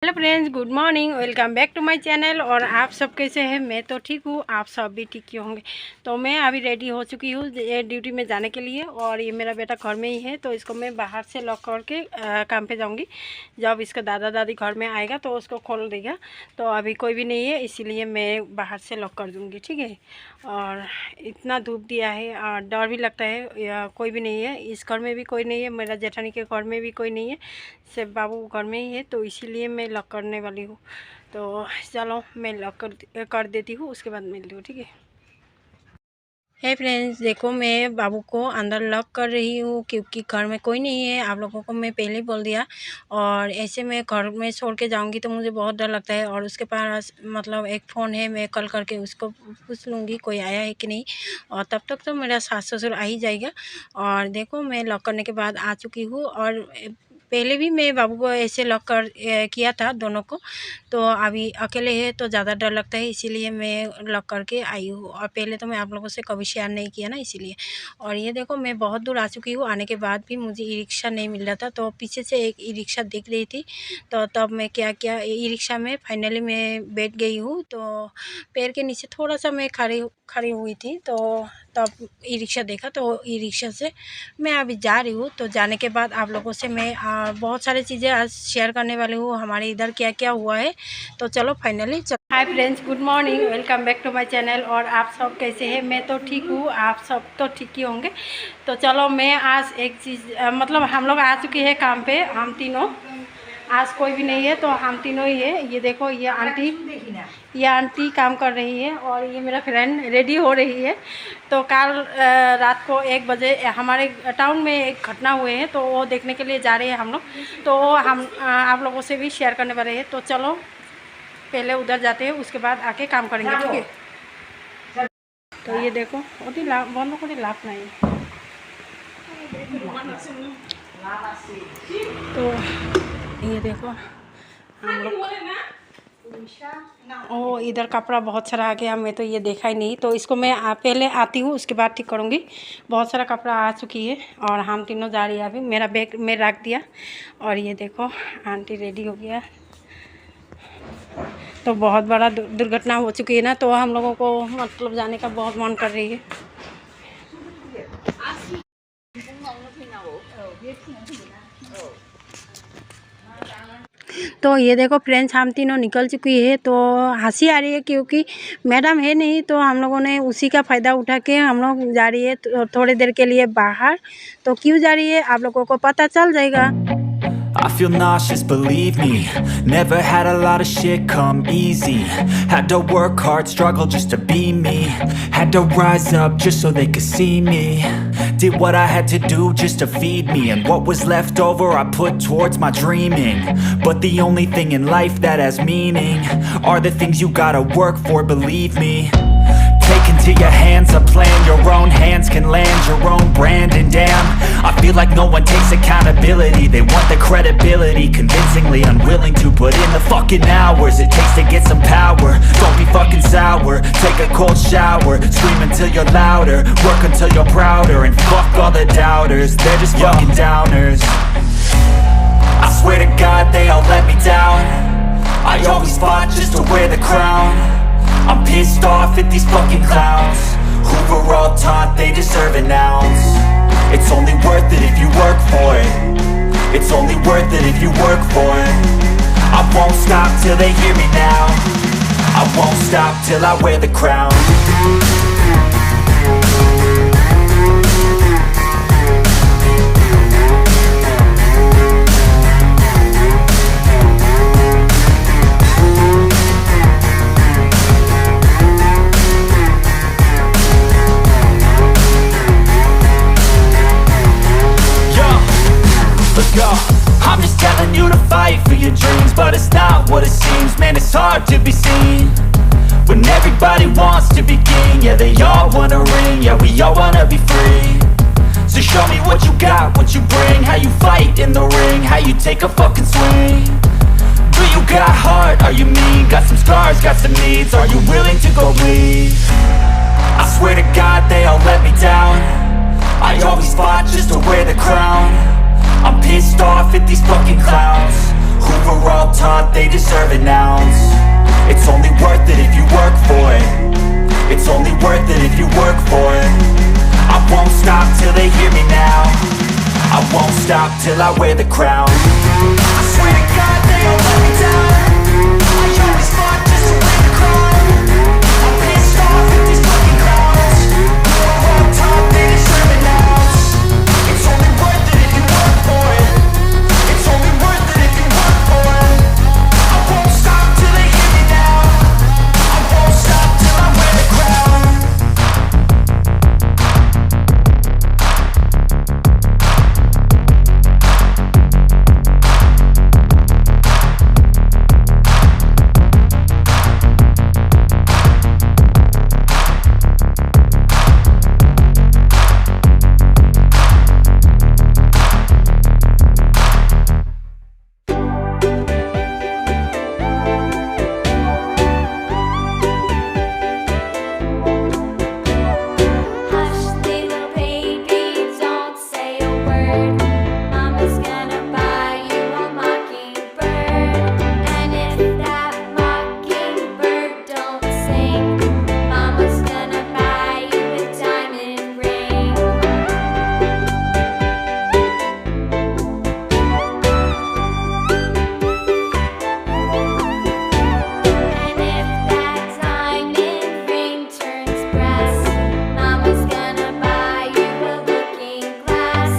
Hello friends, good morning, welcome back to my channel. और आप सब कैसे हैं? मैं तो ठीक हूँ, आप सब भी ठीक ही होंगे। तो मैं अभी रेडी हो चुकी हूँ ड्यूटी में जाने के लिए। और ये मेरा बेटा घर में ही है, तो इसको मैं बाहर से लॉक करके काम पे जाऊँगी। जब इसका दादा दादी घर में आएगा तो उसको खोल देगा। तो अभी कोई भी नहीं है, इसीलिए मैं बाहर से लॉक कर दूँगी, ठीक है। और इतना धूप दिया है और डर भी लगता है, या कोई भी नहीं है इस घर में, भी कोई नहीं है, मेरा जेठानी के घर में भी कोई नहीं है, सिर्फ बाबू घर में ही है। तो इसीलिए मैं लॉक करने वाली हूँ। तो चलो मैं लॉक कर देती हूँ, उसके बाद मिलती हूँ, ठीक है। हे फ्रेंड्स, देखो मैं बाबू को अंदर लॉक कर रही हूँ क्योंकि घर में कोई नहीं है। आप लोगों को मैं पहले ही बोल दिया। और ऐसे मैं घर में छोड़ के जाऊँगी तो मुझे बहुत डर लगता है। और उसके पास मतलब एक फ़ोन है, मैं कॉल करके उसको पूछ लूँगी कोई आया है कि नहीं। और तब तक तो मेरा सास ससुर आ ही जाएगा। और देखो मैं लॉक करने के बाद आ चुकी हूँ। और पहले भी मैं बाबू को ऐसे लॉक किया था दोनों को। तो अभी अकेले है तो ज़्यादा डर लगता है, इसीलिए मैं लॉक करके आई हूँ। और पहले तो मैं आप लोगों से कभी शेयर नहीं किया ना, इसीलिए। और ये देखो मैं बहुत दूर आ चुकी हूँ। आने के बाद भी मुझे ई रिक्शा नहीं मिल रहा था, तो पीछे से एक ई रिक्शा दिख रही थी। तो तब मैं क्या किया, ई रिक्शा में फाइनली मैं बैठ गई हूँ। तो पैर के नीचे थोड़ा सा मैं खड़ी हुई थी, तो तब ई रिक्शा देखा, तो ई रिक्शा से मैं अभी जा रही हूँ। तो जाने के बाद आप लोगों से मैं बहुत सारी चीज़ें आज शेयर करने वाली हूँ, हमारे इधर क्या क्या हुआ है। तो चलो finally hi friends, good morning, welcome back to my channel. और आप सब कैसे हैं? मैं तो ठीक हूँ, आप सब तो ठीक ही होंगे। तो चलो मैं आज एक चीज़ मतलब हम लोग आ चुके हैं काम पे, हम तीनों। आज कोई भी नहीं है तो हम तीनों ही है। ये देखो ये आंटी काम कर रही है और ये मेरा फ्रेंड रेडी हो रही है। तो कल रात को 1 बजे हमारे टाउन में एक घटना हुए हैं, तो वो देखने के लिए जा रहे हैं हम लोग। तो हम आप लोगों से भी शेयर करने वाले हैं। तो चलो पहले उधर जाते हैं, उसके बाद आके काम करेंगे, ठीक है। तो ये देखो ओटी बंद को लाभ नहीं। तो ये देखो हम लोग ओ इधर कपड़ा बहुत सारा आ गया, मैं तो ये देखा ही नहीं। तो इसको मैं पहले आती हूँ, उसके बाद ठीक करूँगी। बहुत सारा कपड़ा आ चुकी है और हम तीनों जा रही है। अभी मेरा बैग मैं रख दिया। और ये देखो आंटी रेडी हो गया। तो बहुत बड़ा दुर्घटना हो चुकी है ना, तो हम लोगों को मतलब जाने का बहुत मन कर रही है। तो ये देखो फ्रेंड्स, हम तीनों निकल चुकी है। तो हंसी आ रही है क्योंकि मैडम है नहीं, तो हम लोगों ने उसी का फ़ायदा उठा के हम लोग जा रही है थोड़ी देर के लिए बाहर। तो क्यों जा रही है आप लोगों को पता चल जाएगा। I feel nauseous, believe me. Never had a lot of shit come easy. Had to work hard, struggle just to be me. Had to rise up just so they could see me. Did what I had to do just to feed me. And what was left over I put towards my dreaming. But the only thing in life that has meaning are the things you gotta work for, believe me. Take into your hands a plan, your own hands can land your own brand. And damn, I feel like no one takes accountability. They want the credibility, convincingly unwilling to put in the fucking hours it takes to get some power. Don't be fucking sour, take a cold shower, scream until you're louder, work until you're prouder. And fuck all the doubters, they're just fucking downers. I swear to God they all let me down. I always fought just to wear the crown. I'm pissed off at these fucking clowns who were all taught they deserve an ounce. It's only worth it if you work for it. It's only worth it if you work for it. I won't stop till they hear me now. I won't stop till I wear the crown. I'm just telling you to fight for your dreams, but it's not what it seems. Man, it's hard to be seen when everybody wants to be king. Yeah, they all wanna ring, yeah, we all wanna be free. So show me what you got, what you bring, how you fight in the ring, how you take a fucking swing. Do you got heart, are you mean? Got some scars, got some needs, are you willing to go bleed? I swear to God they all let me down. I always fought just to wear the crown. I'm pissed off at these fucking clowns who were all taught they deserve an ounce. It's only worth it if you work for it. It's only worth it if you work for it. I won't stop till they hear me now. I won't stop till I wear the crown. I swear to God they all let me down. I always fought just to win the crown. I'm pissed off at these fucking clowns. Who are on top, they deserve an ounce. It's only worth it if you work for it. It's only worth it if you work for it. I won't stop till they hear me now. I won't stop till I wear the crown. Hush, little baby, don't say a word. Mama's gonna buy you a mockingbird. And if that mockingbird don't sing, Mama's gonna buy you a diamond ring. And if that diamond ring turns brass, Mama's gonna buy you a looking glass.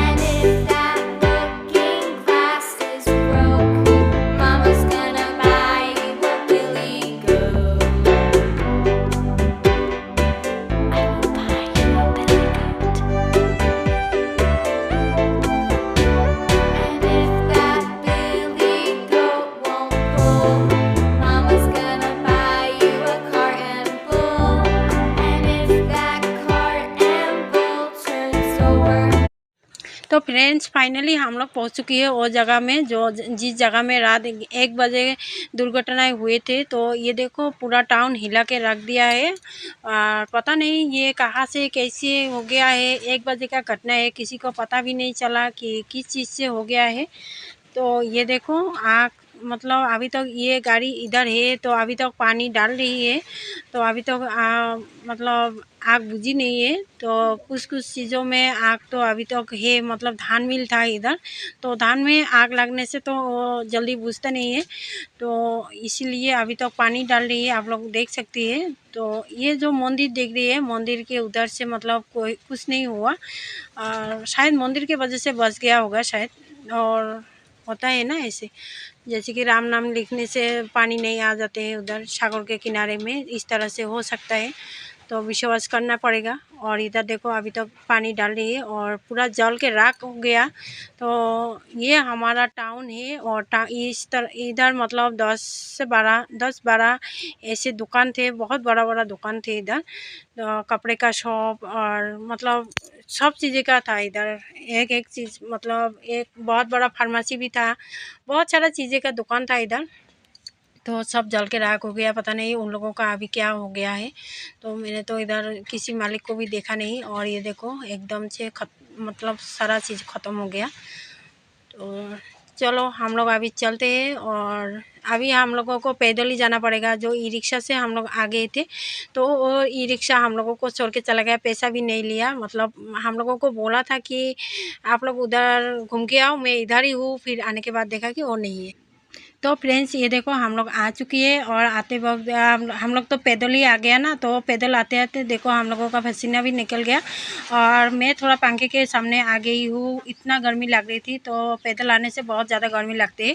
And if that looking glass is broke, Mama's gonna buy you a billy goat. I will buy you a billy goat. And if that billy goat won't pull, Mama's gonna buy you a cart and bull. And if that cart and bull turns over, तो friends finally हम लोग पहुंच चुकी है वो जगह में जो जिस जगह में रात 1 बजे दुर्घटनाएं हुए थे। तो ये देखो पूरा टाउन हिला के रख दिया है और पता नहीं ये कहाँ से कैसे हो गया है। 1 बजे का घटना है, किसी को पता भी नहीं चला कि किस चीज़ से हो गया है। तो ये देखो आग मतलब अभी तक ये गाड़ी इधर है तो अभी तक पानी डाल रही है। तो अभी तक मतलब आग बुझी नहीं है। तो कुछ चीज़ों में आग तो अभी तक है, मतलब धान मिल था इधर, तो धान में आग लगने से तो वो जल्दी बुझता नहीं है। तो इसीलिए अभी तक पानी डाल रही है, आप लोग देख सकती है। तो ये जो मंदिर देख रही है, मंदिर के उधर से मतलब कोई कुछ नहीं हुआ और शायद मंदिर के वजह से बच गया होगा शायद। और होता है ना ऐसे, जैसे कि राम नाम लिखने से पानी नहीं आ जाते हैं उधर सागर के किनारे में, इस तरह से हो सकता है। तो विश्वास करना पड़ेगा। और इधर देखो अभी तक पानी डाल रही है और पूरा जल के राख हो गया। तो ये हमारा टाउन है और इस तरह इधर मतलब 10-12 ऐसे दुकान थे, बहुत बड़ा दुकान थे इधर। तो कपड़े का शॉप और मतलब सब चीज़ें का था इधर, एक चीज़ मतलब एक बहुत बड़ा फार्मेसी भी था, बहुत सारा चीज़ें का दुकान था इधर। तो सब जल के राख हो गया, पता नहीं उन लोगों का अभी क्या हो गया है। तो मैंने तो इधर किसी मालिक को भी देखा नहीं। और ये देखो एकदम से मतलब सारा चीज़ ख़त्म हो गया। तो चलो हम लोग अभी चलते हैं और अभी हम लोगों को पैदल ही जाना पड़ेगा। जो ई रिक्शा से हम लोग आ गए थे तो वो ई रिक्शा हम लोगों को छोड़ के चला गया, पैसा भी नहीं लिया। मतलब हम लोगों को बोला था कि आप लोग उधर घूम के आओ, मैं इधर ही हूँ। फिर आने के बाद देखा कि वो नहीं है। तो फ्रेंड्स ये देखो हम लोग आ चुकी है और आते वक्त हम लोग तो पैदल ही आ गया ना। तो पैदल आते आते देखो हम लोगों का पसीना भी निकल गया और मैं थोड़ा पंखे के सामने आ गई हूँ, इतना गर्मी लग रही थी। तो पैदल आने से बहुत ज़्यादा गर्मी लगती है।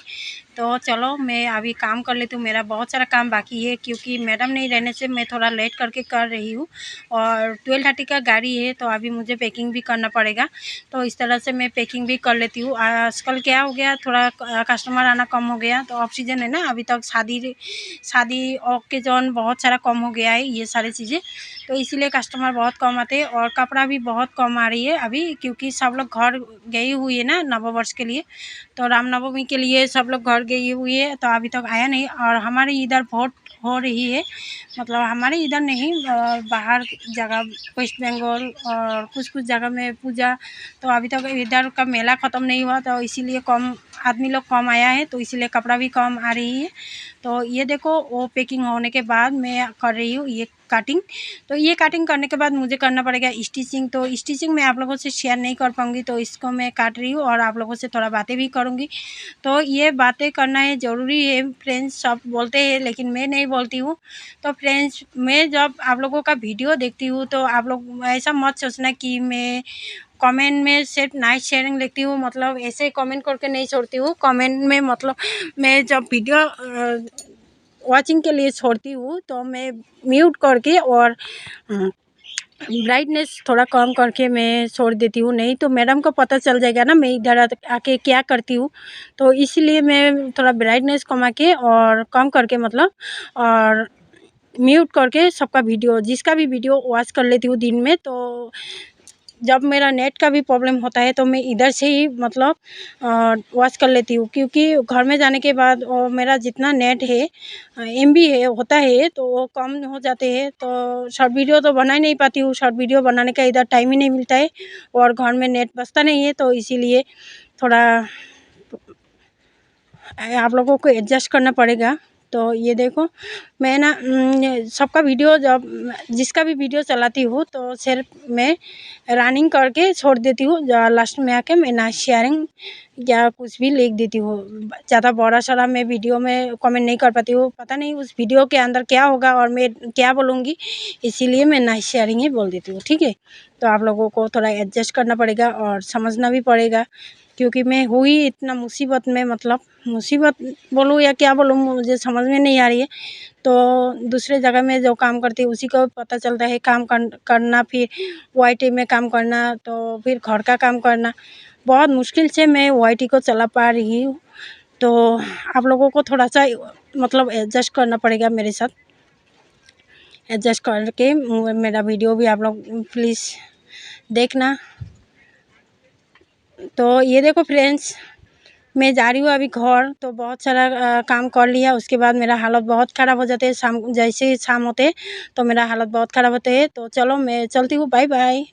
तो चलो मैं अभी काम कर लेती हूँ, मेरा बहुत सारा काम बाकी है क्योंकि मैडम नहीं रहने से मैं थोड़ा लेट करके कर रही हूँ। और 12:30 का गाड़ी है तो अभी मुझे पैकिंग भी करना पड़ेगा। तो इस तरह से मैं पैकिंग भी कर लेती हूँ। आजकल क्या हो गया, थोड़ा कस्टमर आना कम हो गया। तो ऑफ सीजन है ना, अभी तक शादी ओकेजन बहुत सारा कम हो गया है ये सारी चीज़ें। तो इसीलिए कस्टमर बहुत कम आते हैं और कपड़ा भी बहुत कम आ रही है अभी, क्योंकि सब लोग घर गई हुई है ना नववर्ष के लिए। तो रामनवमी के लिए सब लोग घर गई हुई है तो अभी तक आया नहीं। और हमारे इधर वोट हो रही है, मतलब हमारे इधर नहीं, बाहर जगह वेस्ट बंगाल और कुछ कुछ जगह में पूजा। तो अभी तक इधर का मेला ख़त्म नहीं हुआ, तो इसीलिए कम आदमी लोग कम आया है, तो इसीलिए कपड़ा भी कम आ रही है। तो ये देखो, वो पैकिंग होने के बाद मैं कर रही हूँ ये कटिंग। तो ये कटिंग करने के बाद मुझे करना पड़ेगा स्टिचिंग। तो स्टिचिंग मैं आप लोगों से शेयर नहीं कर पाऊँगी, तो इसको मैं काट रही हूँ और आप लोगों से थोड़ा बातें भी करूँगी। तो ये बातें करना है ज़रूरी है फ्रेंड्स, सब बोलते हैं लेकिन मैं नहीं बोलती हूँ। तो फ्रेंड्स, मैं जब आप लोगों का वीडियो देखती हूँ तो आप लोग ऐसा मत सोचना कि मैं कमेंट में सिर्फ नाइस शेयरिंग लिखती हूँ, मतलब ऐसे कमेंट करके नहीं छोड़ती हूँ। कमेंट में मतलब मैं जब वीडियो वॉचिंग के लिए छोड़ती हूँ तो मैं म्यूट करके और ब्राइटनेस थोड़ा कम करके मैं छोड़ देती हूँ, नहीं तो मैडम को पता चल जाएगा ना मैं इधर आके क्या करती हूँ। तो इसलिए मैं थोड़ा ब्राइटनेस कमा के और कम करके मतलब और म्यूट करके सबका वीडियो, जिसका भी वीडियो वॉच कर लेती हूँ दिन में। तो जब मेरा नेट का भी प्रॉब्लम होता है तो मैं इधर से ही मतलब वॉच कर लेती हूँ, क्योंकि घर में जाने के बाद मेरा जितना नेट है MB है होता है तो वो कम हो जाते हैं। तो शॉर्ट वीडियो तो बना ही नहीं पाती हूँ, शॉर्ट वीडियो बनाने का इधर टाइम ही नहीं मिलता है और घर में नेट बचता नहीं है। तो इसीलिए थोड़ा आप लोगों को एडजस्ट करना पड़ेगा। तो ये देखो, मैं ना सबका वीडियो जब जिसका भी वीडियो चलाती हूँ तो सिर्फ मैं रनिंग करके छोड़ देती हूँ, लास्ट में आके मैं नाइस शेयरिंग या कुछ भी लिख देती हूँ। ज़्यादा बड़ा सारा मैं वीडियो में कमेंट नहीं कर पाती हूँ, पता नहीं उस वीडियो के अंदर क्या होगा और मैं क्या बोलूँगी, इसीलिए मैं नाइस शेयरिंग ही बोल देती हूँ, ठीक है। तो आप लोगों को थोड़ा एडजस्ट करना पड़ेगा और समझना भी पड़ेगा, क्योंकि मैं हुई इतना मुसीबत में, मतलब मुसीबत बोलूँ या क्या बोलूँ मुझे समझ में नहीं आ रही है। तो दूसरे जगह में जो काम करती हूँ उसी को पता चलता है काम करना, फिर YT में काम करना, तो फिर घर का काम करना, बहुत मुश्किल से मैं YT को चला पा रही हूँ। तो आप लोगों को थोड़ा सा मतलब एडजस्ट करना पड़ेगा मेरे साथ, एडजस्ट करके मेरा वीडियो भी आप लोग प्लीज़ देखना। तो ये देखो फ्रेंड्स, मैं जा रही हूँ अभी घर, तो बहुत सारा काम कर लिया, उसके बाद मेरा हालत बहुत ख़राब हो जाते है। शाम जैसे ही शाम होते तो मेरा हालत बहुत ख़राब होते है। तो चलो मैं चलती हूँ, बाय बाय।